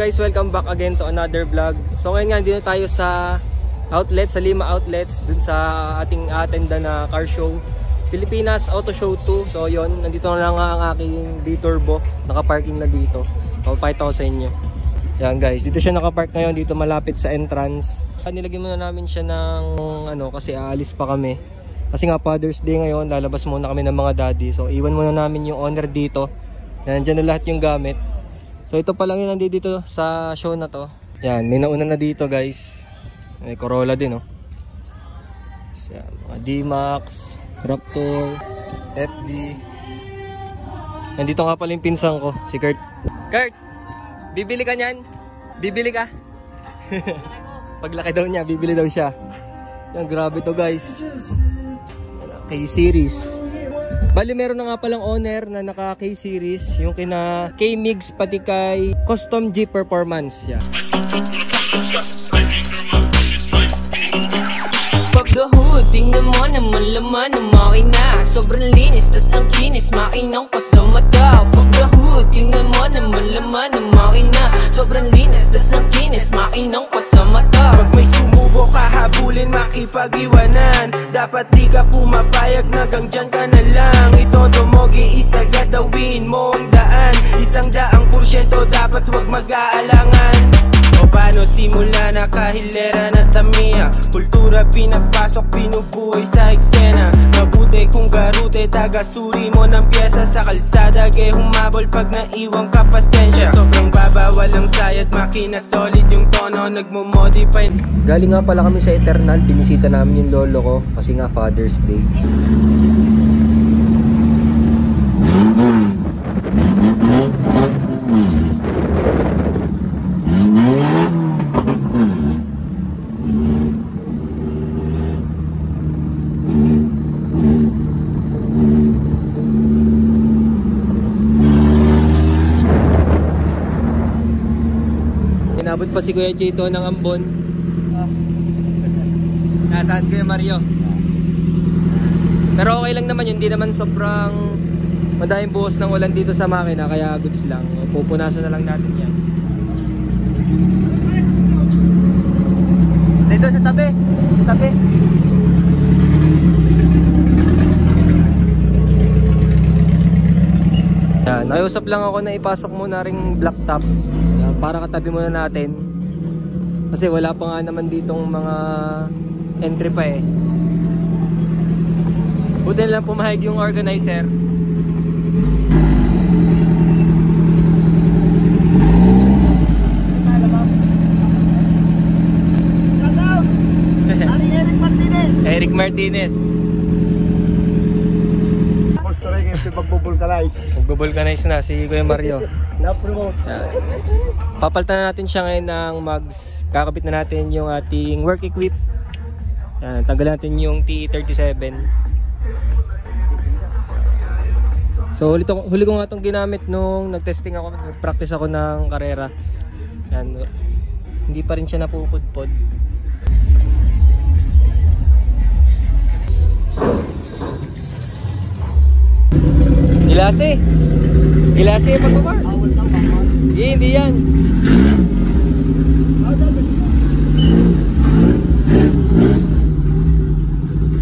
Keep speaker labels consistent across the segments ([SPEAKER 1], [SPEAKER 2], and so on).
[SPEAKER 1] guys? Welcome back again to another vlog. So ngayon nga, dito tayo sa outlet, sa Lima Outlets, dun sa ating attenda na car show, Pilipinas Auto Show 2. So yon, nandito na lang ang aking D-Turbo, nakaparking na dito. Papakita ko sa inyo. Yan guys, dito siya nakapark ngayon, dito malapit sa entrance. Nilagyan muna namin siya ng kasi aalis pa kami. Kasi nga Father's Day ngayon, lalabas muna kami ng mga daddy. So iwan muna namin yung owner dito. Nandiyan na lahat yung gamit. So ito pa lang yung nandito sa show na to. Yan, may nauna na dito guys. May Corolla din oh. So, yan, mga D-Max, Raptor, FD. Nandito nga pala yung pinsan ko, si Kurt. Kurt! Bibili ka niyan? Bibili ka? Paglaki daw niya, bibili daw siya. Yan, grabe to guys. K-Series. Bali meron na nga palang owner na naka K-Series, yung kina K-Migs pati kay Custom G Performance. Yeah.
[SPEAKER 2] Pag the hood, tingnan mo naman laman ng makina. Sobrang linis, tas ang kinis, makinang ko sa mata. Pag the hood, tingnan mo naman laman ng makina. Sobrang linis, tas ang kinis, makinang ko sa mata.
[SPEAKER 3] Pag may sumubok ka habulin, makipag-iwanan. Dapat di ka pumapayag na hanggang ka na lang. Itodo mo, giisa gadawin mo ang daan. 100% dapat wag mag-aalangan. O paano simula na kahilera na tamiya. Kultura pinapasok, pinubuhay sa eksena. Mabuti kung garute, taga-suri mo ng pyesa. Sa kalsada, gay humabol pag naiwang ka pasensya. Sobrang baba, walang sayad, makina solid yung tono, nagmo-modify.
[SPEAKER 1] Galing nga pala kami sa Eternal, binisita namin yung lolo ko kasi nga Father's Day. Inabot pa si Kuya Chito ng ambon. Nasaan si Kuya Mario. Pero okay lang naman yun, hindi naman sobrang madaming buhos ng ulan dito sa makina, kaya goods lang. Pupunasan na lang natin yan. Dito sa tabi, sa tabi. Yan, nakiusap lang ako na ipasok muna ring black top para katabi muna natin. Kasi wala pa nga naman ditong mga entry pa eh. Buti lang pumahig yung organizer. Eric Martinez. Magbubulkanize na si Kuya Mario. Papalitan na natin siya ngayon ng mugs. Kakabit na natin yung ating work equip. Yan, tanggalan natin yung T37. So huli ko nga itong ginamit nung nag-testing ako, nag-practice ako ng karera. Yan, hindi pa rin siya napupudpod. Ilase! Ilase pagbaba! Hindi yan!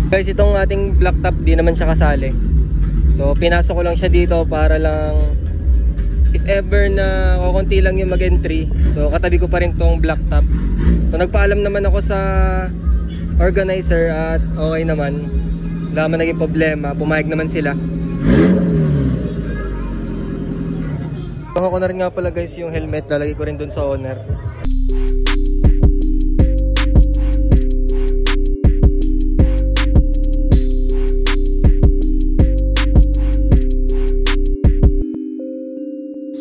[SPEAKER 1] Guys, itong ating black top di naman siya kasali. So pinasok ko lang siya dito para lang if ever na kukunti lang yung mag-entry, so katabi ko pa rin tong black top. So nagpaalam naman ako sa organizer at okay naman, wala naman naging problema, pumayag naman sila. Ako na rin nga pala guys yung helmet, lalagay ko rin dun sa owner.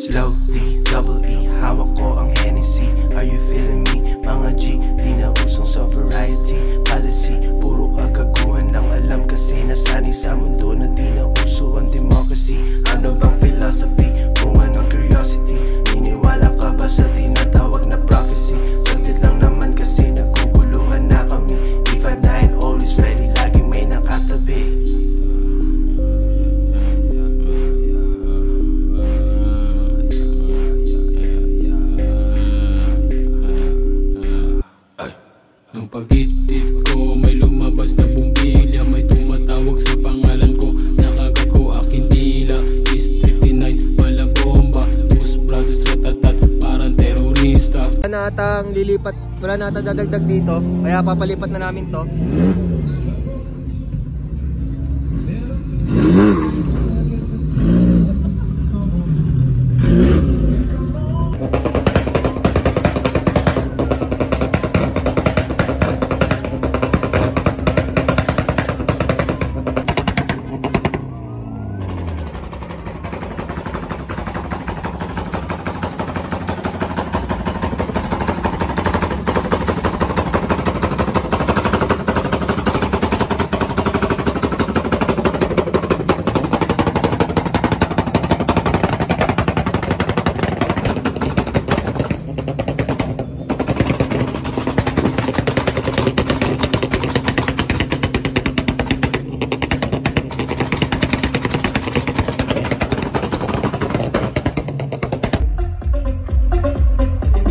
[SPEAKER 3] Slowly, double E, hawak ko ang Hennessy. Are you feeling me? Mga G, di na usong sa variety policy. Puro kagaguhan lang alam kasi nasanay sa mundo na di na uso ang democracy. Ano bang philosophy? Kung anong curiosity? Niniwala ka ba sa tinatawag na prophecy? Sandit lang naman kasi naguguluhan na kami. If I die always ready, laging may nakatabi.
[SPEAKER 4] Pag-hit ko may lumabas na bumbilya, may tumatawag sa pangalan ko, nakagat ko aking dila. East 59 pala bomba, Dos Brothers sa tatat parang terorista.
[SPEAKER 1] Wala na atang lilipat, wala na atang dadagdag dito, kaya papalipat na namin to.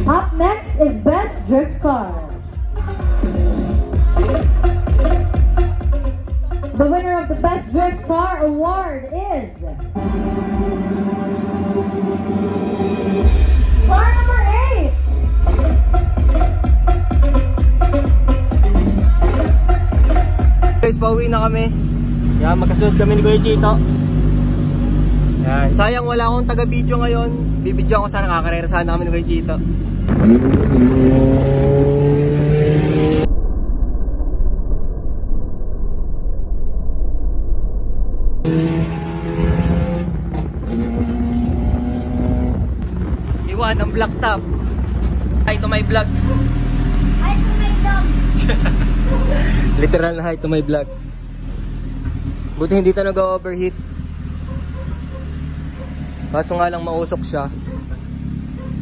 [SPEAKER 5] Up next is Best Drift Cars. The winner of the Best Drift Car Award is car number 8.
[SPEAKER 1] Guys, pauwi na kami. Yan, magkasunod kami ni Kuya Chito. Yan, sayang wala akong taga-video ngayon. Bibidyo ako sana, nakakarera sana kami ni Kuya Chito. Iwan ang black top. Hi to my vlog.
[SPEAKER 5] Hi to my dog.
[SPEAKER 1] Literal na hi to my vlog. Buti hindi ito nag-overheat. Kaso nga lang mausok siya.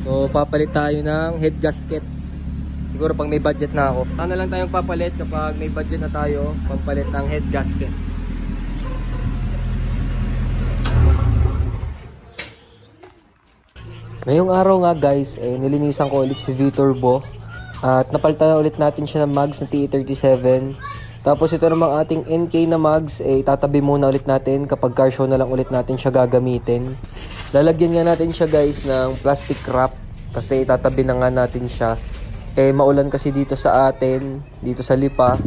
[SPEAKER 1] So papalit tayo ng head gasket. Siguro pag may budget na ako. Ano lang tayong papalit kapag may budget na tayo, pampalit ng head gasket. Ngayong araw nga guys, nilinisan ko ulit si V-Turbo. At napalitan na ulit natin siya ng mags na TE37. Tapos ito namang ating NK na mags, tatabi muna ulit natin kapag car show na lang ulit natin siya gagamitin. Lalagyan nga natin siya guys ng plastic wrap kasi tatabi na nga natin siya. Maulan kasi dito sa atin, dito sa Lipa.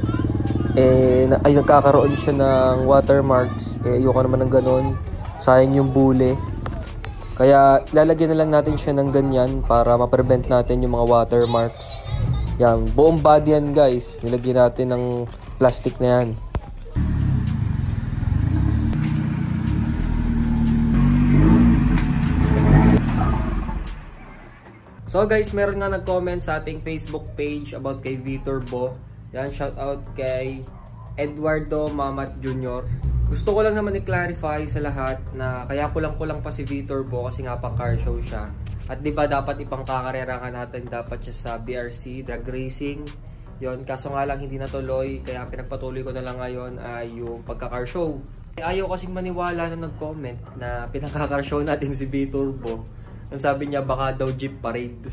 [SPEAKER 1] Ay nagkakaroon siya ng watermarks. Ayoko naman ng ganun. Sayang yung bule. Kaya lalagyan na lang natin siya ng ganyan para ma-prevent natin yung mga watermarks. Yan, buong body yan guys. Nilagyan natin ng plastic na yan. So guys, meron nga nag-comment sa ating Facebook page about kay V-Turbo. Yan, shout out kay Eduardo Mamat Jr. Gusto ko lang naman i-clarify sa lahat na kaya kulang-kulang pa si V-Turbo kasi nga pang car show siya. At diba dapat ipangkakarera ka natin dapat siya sa BRC, drag racing. Yon, kaso nga lang hindi natuloy, kaya pinagpatuloy ko na lang ngayon ay yung pagka-car show. Ayaw kasing maniwala na nag-comment na pinagka-car show natin si V-Turbo. Ang sabi niya baka daw jeep parade.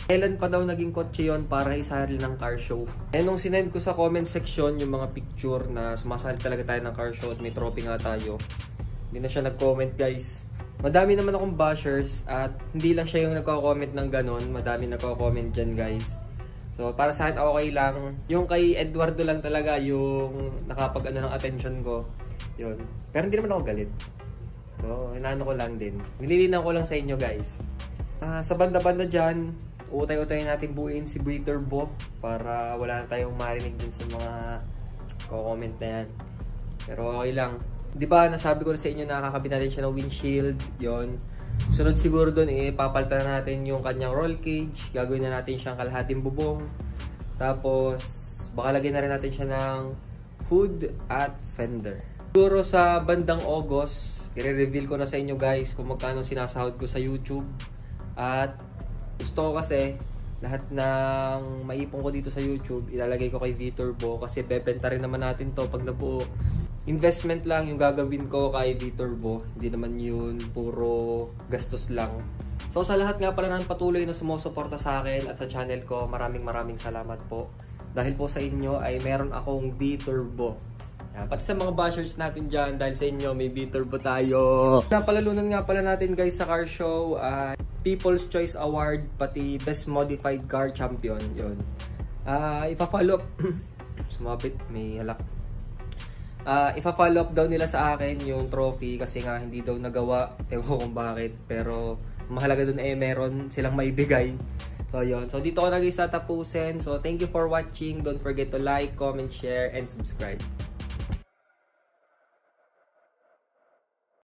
[SPEAKER 1] Kailan pa daw naging kotse yun para isali ng car show. Nung sinend ko sa comment section yung mga picture na sumasali talaga tayo ng car show at may trophy nga tayo, hindi na siya nag-comment guys. Madami naman akong bashers at hindi lang siya yung nagko-comment ng ganon. Madami nagko-comment dyan guys. So para sa akin okay lang. Yung kay Eduardo lang talaga yung nakapag-ano ng attention ko. Yun. Pero hindi naman ako galit. So, inaano ko lang din. Nililinaw ko lang sa inyo guys. Sa banda-banda dyan, utay-utay natin buuin si V-Turbo para wala na tayong marinig din sa mga comment na yan. Pero okay lang. Di ba nasabi ko na sa inyo na kakabit natin siya ng windshield. Yon. Sunod siguro doon papalitan na natin yung kanyang roll cage. Gagawin na natin siyang kalahating bubong. Tapos, baka lagyan na rin natin siya ng hood at fender. Siguro sa bandang August, i-reveal ko na sa inyo guys kung magkano sinasahod ko sa YouTube. At gusto ko kasi lahat ng maipon ko dito sa YouTube ilalagay ko kay V-Turbo kasi bebenta rin naman natin to pag nabuo. Investment lang yung gagawin ko kay V-Turbo, hindi naman yun puro gastos lang. So sa lahat nga pala ng patuloy na sumusuporta sa akin at sa channel ko, maraming salamat po. dahil po sa inyo ay meron akong B-Turbo. Pati sa mga bashers natin dyan, dahil sa inyo may B-Turbo tayo. Napalalunan nga pala natin guys sa car show, People's Choice Award, pati Best Modified Car Champion. Yun. Ipa-follow up sumabit, may halak. Ipa-follow up daw nila sa akin yung trophy kasi nga hindi daw nagawa, ewan ko kung bakit, pero mahalaga dun meron silang maibigay. So yun, so dito ko na guys tatapusin. So thank you for watching, don't forget to like, comment, share, and subscribe.